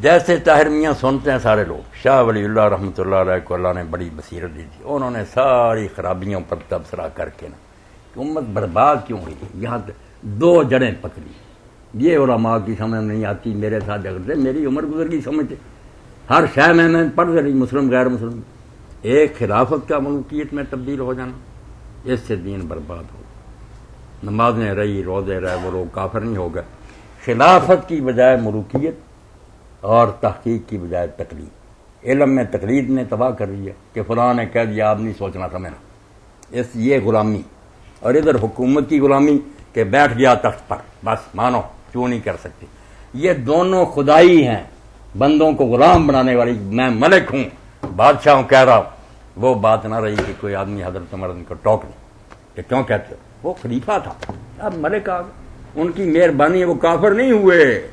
جیسے طاہر میاں سنتے ہیں سارے لوگ، شاہ ولی اللہ رحمۃ اللہ علیہ کو اللہ نے بڑی بصیرت دی تھی، انہوں نے ساری خرابیوں پر تبصرہ کر کے نا کہ امت برباد کیوں ہوئی، یہاں دو جڑیں پکڑی۔ یہ علماء کی سمجھ نہیں آتی، میرے ساتھ جھگڑتے، میری عمر گزر گئی سمجھتے، ہر شے میں پڑھ رہی، مسلم غیر مسلم، ایک خلافت کا ملوکیت میں تبدیل ہو جانا، اس سے دین برباد ہو۔ نمازیں رہی، روزے رہے، وہ لوگ کافر نہیں ہو گئے۔ خلافت کی بجائے ملوکیت اور تحقیق کی بجائے تقلید، علم میں تقلید نے تباہ کر دیا کہ فلاں نے کہہ دیا اب نہیں سوچنا سمجھنا، یہ غلامی، اور ادھر حکومت کی غلامی کہ بیٹھ گیا تخت پر بس مانو، کیوں نہیں کر سکتی۔ یہ دونوں خدائی ہیں، بندوں کو غلام بنانے والی، میں ملک ہوں بادشاہ ہوں کہہ رہا ہوں، وہ بات نہ رہی کہ کوئی آدمی حضرت عمر کو ٹوک نہیں کہ کیوں کہتے ہو، وہ خلیفہ تھا، اب ملک آ گئے، ان کی مہربانی ہے، وہ کافر نہیں ہوئے،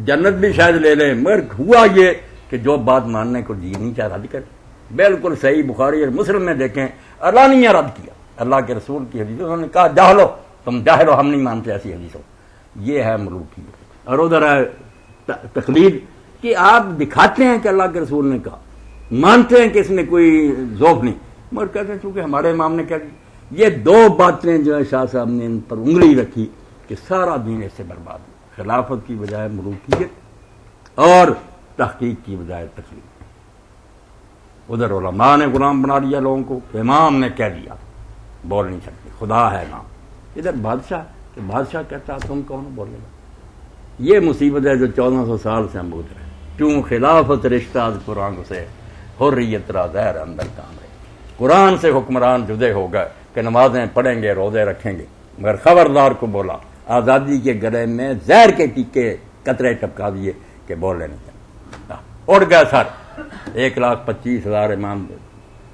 جنت بھی شاید لے لیں، مگر ہوا یہ کہ جو بات ماننے کو جی نہیں چاہ رد کر، بالکل صحیح بخاری اور مسلم میں دیکھیں، علانیہ رد کیا اللہ کے رسول کی حدیث، انہوں نے کہا جاہلو، تم جاہل ہو، ہم نہیں مانتے ایسی حدیثوں۔ یہ ہے ملوکیت۔ اور ادھر ہے تقلید کہ آپ دکھاتے ہیں کہ اللہ کے رسول نے کہا، مانتے ہیں کہ اس میں کوئی ذوق نہیں، مگر کہتے ہیں چونکہ ہمارے امام نے کہہ دی۔ یہ دو باتیں جو ہے شاہ صاحب نے ان پر انگلی رکھی کہ سارا دین اس سے برباد ہو، خلافت کی بجائے ملوکیت اور تحقیق کی بجائے تقلید۔ ادھر علماء نے غلام بنا دیا لوگوں کو، امام نے کہہ دیا بول نہیں سکتے، خدا ہے نام، ادھر بادشاہ کہ بادشاہ کہتا تم کون بولے گا۔ یہ مصیبت ہے جو 1400 سال سے ہم گزرے، کیوں خلافت رشتہ از قرآن سے حریت را زہر اندر کام رہے۔ قرآن سے حکمران جدے ہو گئے کہ نمازیں پڑھیں گے، روزے رکھیں گے، مگر خبردار کو بولا آزادی کے گلے میں زہر کے ٹیکے قطرے ٹپکا دیے کہ بولے نہیں، اڑ گئے سر۔ 1,25,000 امام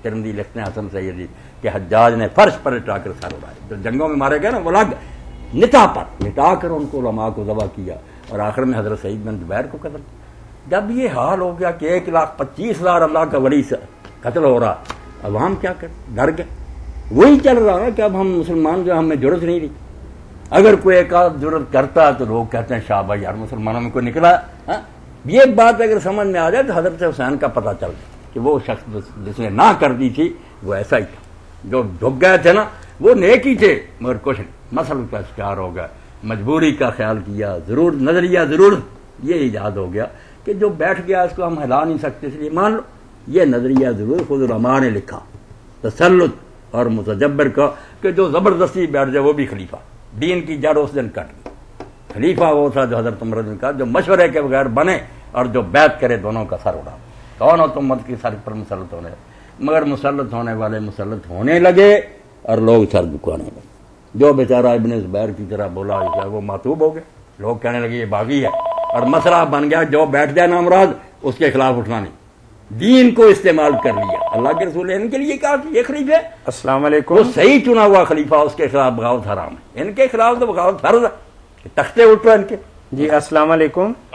ترمذی لکھتے ہیں حسن سیدی کہ حجاج نے فرش پر لٹا کر سر اڑائے، جو جنگوں میں مارے گئے نا وہ لگ نتا پر لٹا کر ان کو علماء کو ذبح کیا، اور آخر میں حضرت سعید بن جبیر کو قتل کیا۔ جب یہ حال ہو گیا کہ 1,25,000 اللہ کا ولی سے قتل ہو رہا، عوام کیا کر ڈر گئے۔ وہی چل رہا ہے کہ اب ہم مسلمان جو ہمیں ضرورت نہیں رہی، اگر کوئی ایک آدھ ضرورت کرتا ہے تو لوگ کہتے ہیں شاباش یار مسلمانوں میں کوئی نکلا ہے۔ یہ بات اگر سمجھ میں آ جائے تو حضرت حسین کا پتہ چل جائے کہ وہ شخص جس نے نہ کر دی تھی وہ ایسا ہی تھا، جو جھک گئے تھے نا وہ نیک ہی تھے مگر کچھ نہیں، مسئلہ کا شکار ہو گئے، مجبوری کا خیال کیا، ضرور نظریہ ضرور یہ ایجاد ہو گیا کہ جو بیٹھ گیا اس کو ہم ہلا نہیں سکتے، اس لیے مان لو یہ نظریہ ضرور خود علماء نے لکھا، تسلط اور متجبر کا کہ جو زبردستی بیٹھ جائے وہ بھی خلیفہ، دین کی جڑ اس دن کٹ گئی۔ خلیفہ وہ تھا جو حضرت عمر نے کہا جو مشورے کے بغیر بنے اور جو بیعت کرے دونوں کا سر اڑا، کون ہو تم مت کی سر پر مسلط ہونے، مگر مسلط ہونے والے مسلط ہونے لگے اور لوگ سر جھکانے لگے۔ جو بیچارہ ابن زبیر کی طرح بولا وہ معتوب ہو گئے، لوگ کہنے لگے یہ باغی ہے، اور مسئلہ بن گیا جو بیٹھ جائے نامراد اس کے خلاف اٹھنا نہیں، دین کو استعمال کر لیا۔ اللہ کے رسول نے ان کے لیے کہا کہ یہ خلیفہ السلام علیکم، وہ صحیح چنا ہوا خلیفہ، اس کے خلاف بغاوت حرام ہے، ان کے خلاف تو بغاوت فرض ہے، تختے اٹھو ان کے۔ جی السلام علیکم۔